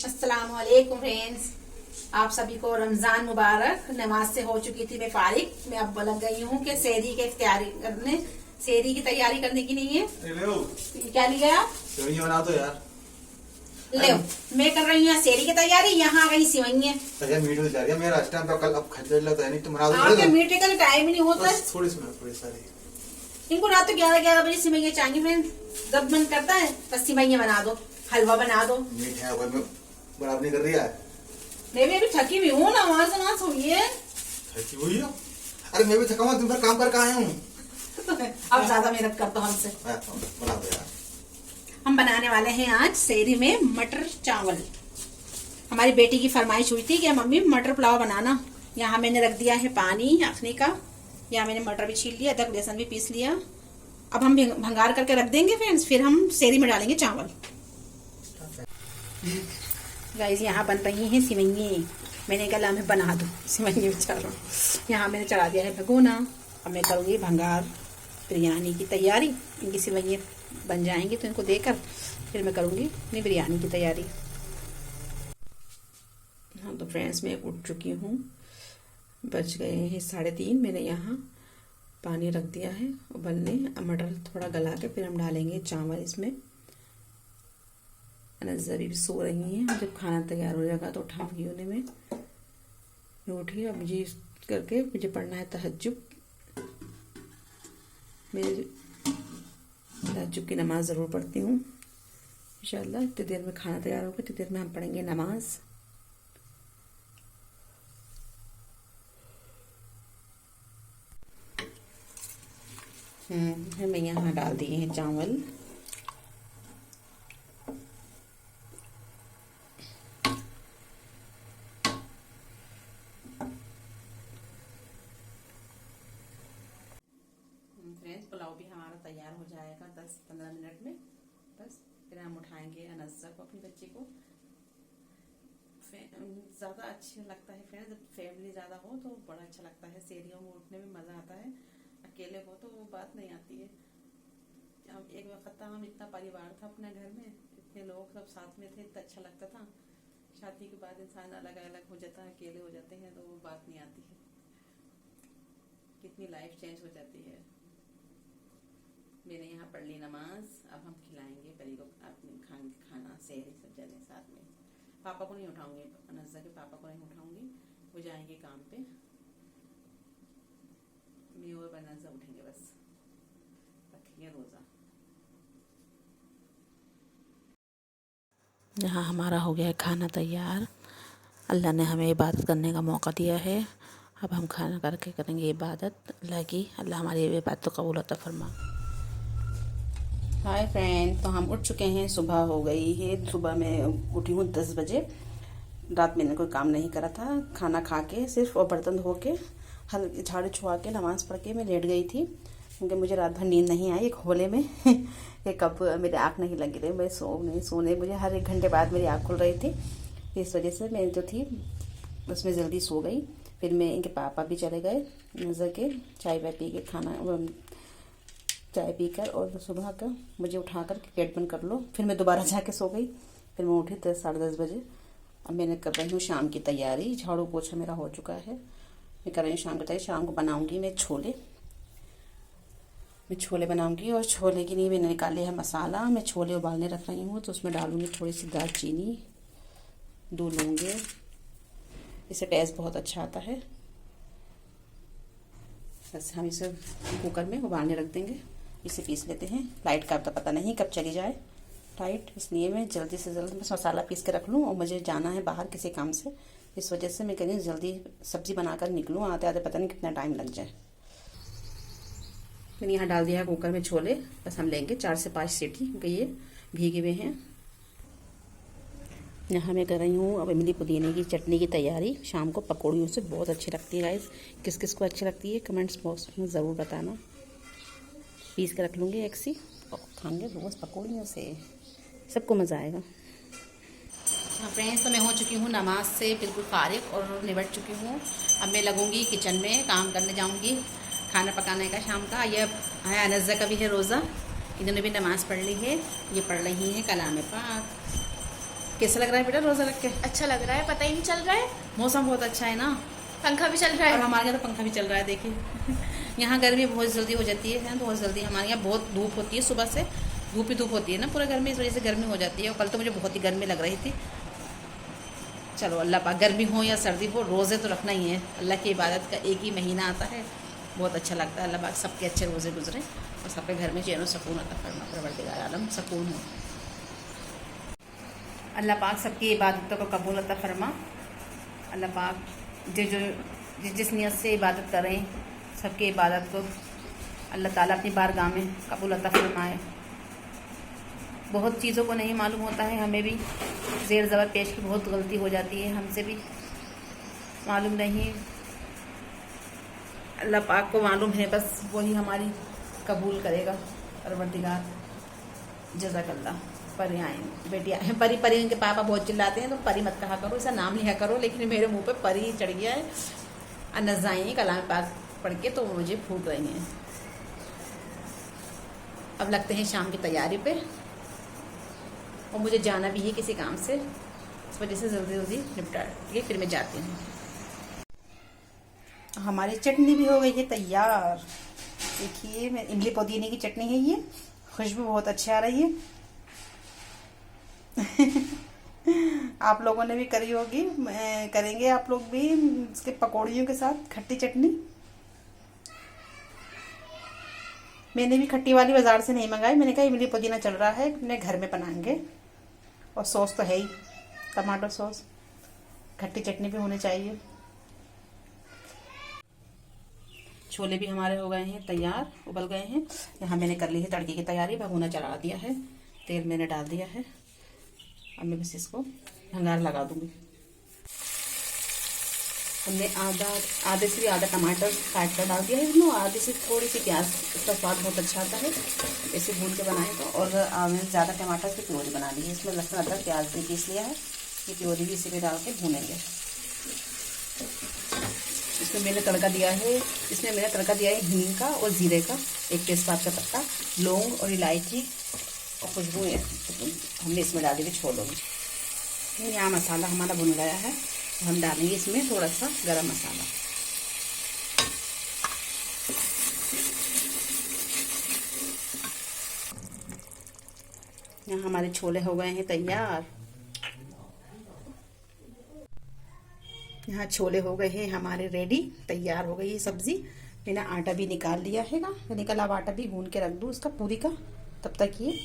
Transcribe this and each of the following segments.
अस्सलामुअलैकुम फ्रेंड्स, आप सभी को रमजान मुबारक। नमाज से हो चुकी थी मैं फारिग। मैं अब लग गई हूँ कि सेहरी की तैयारी करने की नहीं है। क्या लिया आप? सेवइयां बना दो यार। ले मैं कर रही हूँ सेहरी की तैयारी। यहाँ गई सिवैयां। अच्छा मीट जा रही है मेरा इस टाइम पे कल अब खजर लगता है नहीं तो बना दो। आपके मीठे का टाइम नहीं होता है। थोड़ी सी थोड़ी सारी इनको रात को 11 बजे सिवैयां चाहिए फ्रेंड। जब मन करता है बस सिवैयां बना दो, हलवा बना दो। मीट है पर बराबर नहीं कर रही है। मैं भी अभी थकी हुई हूँ, नमाज हुई है। थकी हुई हो? अरे मैं भी थका हुआ, दिन भर काम करके आया हूँ। अब ज्यादा मेहनत करता हूँ हमसे। बना दो यार। हम बनाने वाले हैं आज सेहरी में मटर चावल। हमारी बेटी की फरमाइश हुई थी कि मम्मी मटर पुलाव बनाना। यहाँ मैंने रख दिया है पानी अखनी का। यहाँ मैंने मटर भी छील लिया, अदरक लहसुन भी पीस लिया। अब हम भंगार करके रख देंगे फ्रेंड्स, फिर हम सेहरी में डालेंगे चावल। गाइस यहाँ बन रही हैं सिवैयां। मैंने कहा मैं बना दूँ सिवैयां चारों। यहाँ मैंने चढ़ा दिया है भगोना। अब मैं करूँगी भंगार बिरयानी की तैयारी। इनकी सिवैयां बन जाएंगी तो इनको देकर फिर मैं करूँगी अपनी बिरयानी की तैयारी। हाँ तो फ्रेंड्स मैं उठ चुकी हूँ। बज गए हैं 3:30। मैंने यहाँ पानी रख दिया है उबलने। मटर थोड़ा गला के फिर हम डालेंगे चावल इसमें। अनज़ा भी सो रही हैं। जब खाना तैयार हो जाएगा तो उठाऊंगी उन्हें। मैं उठी। अब मुझे करके मुझे पढ़ना है तहज्जुद। मैं तहज्जुद की नमाज ज़रूर पढ़ती हूँ इंशाल्लाह। इतनी देर में खाना तैयार होगा, इतनी देर में हम पढ़ेंगे नमाज। मैं यहाँ डाल दिए हैं चावल। फ्रेंड्स पुलाव भी हमारा तैयार हो जाएगा 10-15 मिनट में। बस फिर हम उठाएंगे अनज़ा को, अपनी बच्ची को। ज़्यादा अच्छा लगता है फ्रेंड्स, जब फैमिली ज़्यादा हो तो बड़ा अच्छा लगता है। सेहरियों में उठने में मज़ा आता है। अकेले हो तो वो बात नहीं आती है। अब एक वक्त था, हम इतना परिवार था अपने घर में, इतने लोग सब साथ में थे, इतना अच्छा लगता था। शादी के बाद इंसान अलग अलग हो जाता है, अकेले हो जाते हैं तो वो बात नहीं आती है। कितनी लाइफ चेंज हो जाती है। मैंने यहाँ पढ़ ली नमाज। अब हम खिलाएंगे परी को खाना सेहरी सब जने साथ में। पापा को नहीं उठाऊंगी, अनज़ा के पापा को नहीं उठाऊंगी, वो जाएंगे काम पे। मैं और अनज़ा उठेंगे, बस रखेंगे रोज़ा। यहाँ हमारा हो गया है खाना तैयार। अल्लाह ने हमें इबादत करने का मौका दिया है। अब हम खाना करके करेंगे इबादत अल्लाह की। अल्लाह हमारी इबादत को कबूल अता फरमा। हाय फ्रेंड, तो हम उठ चुके हैं। सुबह हो गई है। सुबह मैं उठी हूँ 10 बजे। रात मैंने कोई काम नहीं करा था। खाना खा के सिर्फ और बर्तन धो के हल्के झाड़ू छुआ के नमाज पढ़ के मैं लेट गई थी, क्योंकि मुझे रात भर नींद नहीं आई। एक होले में एक कब मेरी आँख नहीं लगी रही। मैं सोने मुझे हर 1 घंटे बाद मेरी आँख खुल रही थी। इस वजह से मैं जो थी उसमें जल्दी सो गई। फिर मैं इनके पापा भी चले गए नज़र के चाय वाय पी के चाय पीकर, और सुबह का मुझे उठाकर गेट बंद कर लो। फिर मैं दोबारा जाके सो गई। फिर मैं उठी 10-10:30 बजे। अब मैंने कर रही हूँ शाम की तैयारी। झाड़ू पोछा मेरा हो चुका है। मैं कर रही हूँ शाम की तैयारी। शाम को बनाऊंगी मैं छोले बनाऊंगी। और छोले के लिए मैंने निकाले है मसाला। मैं छोले उबालने रख रही हूँ, तो उसमें डालूंगी थोड़ी सी दालचीनी, 2 लौंगे। इससे टेस्ट बहुत अच्छा आता है। बस हम इसे कुकर में उबालने रख देंगे। इसे पीस लेते हैं। लाइट का तो पता नहीं कब चली जाए लाइट, इसलिए मैं जल्दी से जल्दी बस मसाला पीस के रख लूँ। और मुझे जाना है बाहर किसी काम से, इस वजह से मैं कहीं जल्दी सब्जी बनाकर निकलूँ। आते आते पता नहीं कितना टाइम लग जाए। मैंने यहाँ डाल दिया है कुकर में छोले। बस हम लेंगे 4 से 5 सीटी, क्योंकि ये भीगे हुए हैं। यहाँ मैं कर रही हूँ अब इमली पुदीने की चटनी की तैयारी। शाम को पकौड़ियों से बहुत अच्छी लगती है गाइस। किस किस को अच्छी लगती है कमेंट्स बॉक्स में ज़रूर बताना। पीस के रख लूँगी एक सी, और खाएंगे रोज़ पकौड़ियों से, सबको मज़ा आएगा। हाँ फ्रेंड्स, तो मैं हो चुकी हूँ नमाज से बिल्कुल फारिग और निबट चुकी हूँ। अब मैं लगूँगी किचन में, काम करने जाऊँगी खाना पकाने का शाम का। ये है अनज़ा का भी है रोज़ा। इन्होंने भी नमाज़ पढ़ ली है। ये पढ़ रही हैं कलाम पाक। कैसा लग रहा है बेटा रोजा रख के? अच्छा लग रहा है, पता ही नहीं चल रहा है। मौसम बहुत अच्छा है ना, पंखा भी चल रहा और है। हमारे यहाँ तो पंखा भी चल रहा है। देखिए यहाँ गर्मी बहुत जल्दी हो जाती है, बहुत जल्दी। हमारे यहाँ बहुत धूप होती है, सुबह से धूप ही धूप होती है ना पूरा घर में, इस वजह से गर्मी हो जाती है। और कल तो मुझे बहुत ही गर्मी लग रही थी। चलो अल्लाह पाक, गर्मी हो या सर्दी हो, रोज़े तो रखना ही है। अल्लाह की इबादत का एक ही महीना आता है, बहुत अच्छा लगता है। अल्लाह पाक सबके अच्छे रोज़े गुजरे और सबके घर में चैन और सुकून अता फरमा, परवरदिगार आलम सुकून हो। अल्लाह पाक सबकी इबादतों को कबूल अता फरमा। अल्लाह पाक जिस नियत से इबादत करें, सबकी इबादत को अल्लाह ताला अपनी बारगाह में कबूल अता फरमाए। बहुत चीज़ों को नहीं मालूम होता है, हमें भी ज़ेर ज़बर पेश की बहुत गलती हो जाती है, हमसे भी मालूम नहीं। अल्लाह पाक को मालूम है, बस वही हमारी कबूल करेगा परवरदिगार। जज़ाकल्लाह। परी आए बेटी आए, परी परी इनके पापा बहुत चिल्लाते हैं, तो परी मत कहा करो, ऐसा नाम लिया करो, लेकिन मेरे मुंह पे परी चढ़ गया है। अनज़ाई कलाम पाक पढ़ के तो मुझे फूट रही हैं। अब लगते हैं शाम की तैयारी पे, और मुझे जाना भी है किसी काम से, इस वजह से जल्दी जल्दी निपटा के फिर मैं जाती हूँ। हमारी चटनी भी हो गई है तैयार। देखिए मैं इमली पुदीने की चटनी है, ये खुशबू बहुत अच्छी आ रही है। आप लोगों ने भी करी होगी, करेंगे आप लोग भी इसके पकौड़ियों के साथ खट्टी चटनी। मैंने भी खट्टी वाली बाजार से नहीं मंगाई, मैंने कहा इमली पुदीना चल रहा है, अपने घर में बनाएंगे। और सॉस तो है ही, टमाटो सॉस। खट्टी चटनी भी होनी चाहिए। छोले भी हमारे हो गए हैं तैयार, उबल गए हैं। यहाँ मैंने कर ली है तड़के की तैयारी, भगोना चढ़ा दिया है, तेल मैंने डाल दिया है। अब मैं बस इसको भंगार लगा दूंगी। हमने आधे से भी आधा टमाटर काट कर डाल दिया है इसमें, आधे से थोड़ी सी प्याज, उसका स्वाद बहुत अच्छा आता है ऐसे भून के बनाए तो। और मैंने ज़्यादा टमाटर की प्योरी बना ली है, इसमें लहसुन अदरक प्याज भी पीस लिया है, ये प्योरी भी इसी में डाल के भूनेंगे। इसमें मैंने तड़का दिया है, हींग का और जीरे का, एक तेज़पात का पत्ता, लौंग और इलायची और खुशबू है हमने इसमें डाल दी थी छोलों में। यहाँ मसाला हमारा भुन गया है, हम डालेंगे इसमें थोड़ा सा गरम मसाला। यहाँ हमारे छोले हो गए हैं तैयार। यहाँ छोले हो गए हैं हमारे रेडी, तैयार हो गई है सब्जी। मैंने आटा भी निकाल लिया है ना, मैंने कल अब आटा भी गूंद के रख दूँ उसका पूरी का, तब तक ये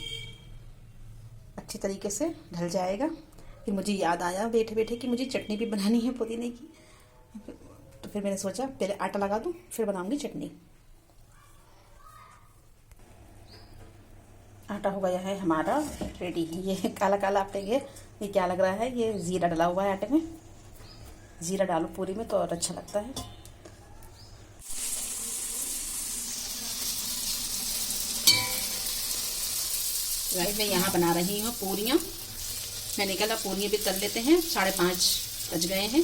अच्छी तरीके से ढल जाएगा। फिर मुझे याद आया बैठे बैठे कि मुझे चटनी भी बनानी है पुदीने की, तो फिर मैंने सोचा पहले आटा लगा दूं फिर बनाऊंगी चटनी। आटा हो गया है हमारा रेडी। ये काला काला आप देंगे ये क्या लग रहा है, ये जीरा डला हुआ है आटे में। जीरा डालो पूरी में तो और अच्छा लगता है। गाइस मैं यहाँ बना रही हूँ पूरियाँ। मैंने कहा पूरियाँ भी तल लेते हैं, 5:30 बज गए हैं।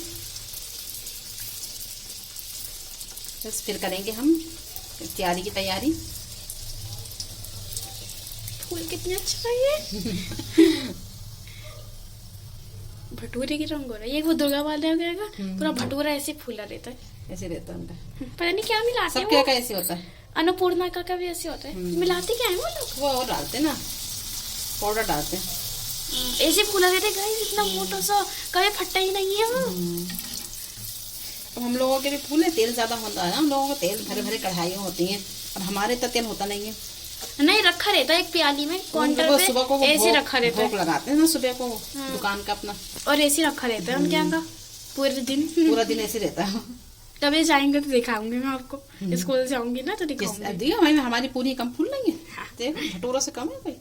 बस फिर करेंगे हम तैयारी की तैयारी। फूल कितने अच्छा है ये। भटूरे की रंग हो रहा है ये, वो दुर्गा वाले वगैरह का पूरा भटूरा ऐसे फूला रहता है, ऐसे रहता है उनका। पता नहीं क्या मिलाते हैं। सब क्या का ऐसे होता है, अन्नपूर्णा का भी ऐसे होता है। मिलाते क्या है वो लोग? वो और डालते ना, पाउडर डालते हैं, ऐसे फूला रहता है गाइस, इतना मोटा सा, कभी फटता ही नहीं है वो। अब हम लोगों के भी फूले तेल ज्यादा होता है ना, हम लोगों को तेल भरे भरे कढ़ाइयाँ होती हैं, और हमारे तो तेल होता नहीं है। नहीं रखा रहता है एक प्याली में काउंटर पे, सुबह को ऐसे रखा रहता है, भोग लगाते हैं ना सुबह को दुकान का अपना, और ऐसे रखा रहता है उनके यहाँ का पूरा दिन ऐसे रहता है। कभी जाएंगे तो दिखाऊंगी मैं आपको, स्कूल से आऊंगी ना तो दिखाऊंगी। हमारी पूरी कम फूल नहीं है, देखो भटूरा से कम है भाई।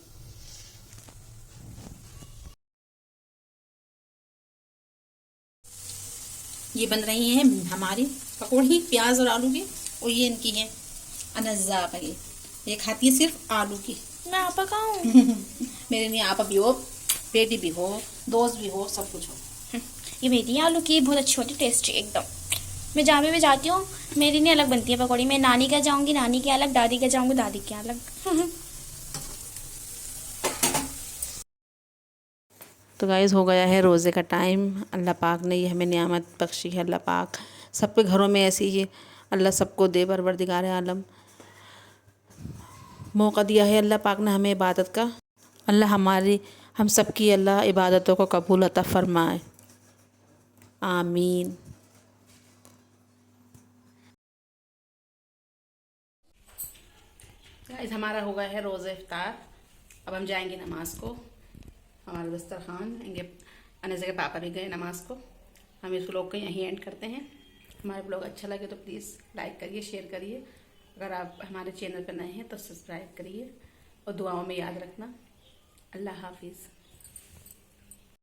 ये बन रही हैं हमारी पकौड़ी प्याज और आलू की, और ये इनकी है अनज़ा पकी, ये खाती है सिर्फ आलू की। मैं आपा खाऊं? मेरे लिए आप भी हो, बेटी भी हो, दोस्त भी हो, सब कुछ हो। ये मेरी आलू की बहुत अच्छी होती, टेस्टी एकदम। मैं जहाँ भी जाती हूँ मेरी नहीं अलग बनती है पकौड़ी। मैं नानी के जाऊंगी नानी के अलग, दादी के जाऊंगी दादी के अलग। तो गाइस हो गया है रोज़े का टाइम। अल्लाह पाक ने ये हमें नियामत बख्शी है। अल्लाह पाक सबके घरों में ऐसी ही अल्लाह सबको दे, परवरदिगार आलम। मौका दिया है अल्लाह पाक ने हमें इबादत का। अल्लाह हम सबकी अल्लाह इबादतों को कबूल अता फरमाए, आमीन। गाइस हमारा हो गया है रोज़े इफ्तार। अब हम जाएंगे नमाज को। हमारा दस्तरखान इनके अनस के पापा भी गए नमाज को। हम इस व्लॉग को यहीं एंड करते हैं। हमारे ब्लॉग अच्छा लगे तो प्लीज़ लाइक करिए, शेयर करिए। अगर आप हमारे चैनल पर नए हैं तो सब्सक्राइब करिए और दुआओं में याद रखना। अल्लाह हाफिज़।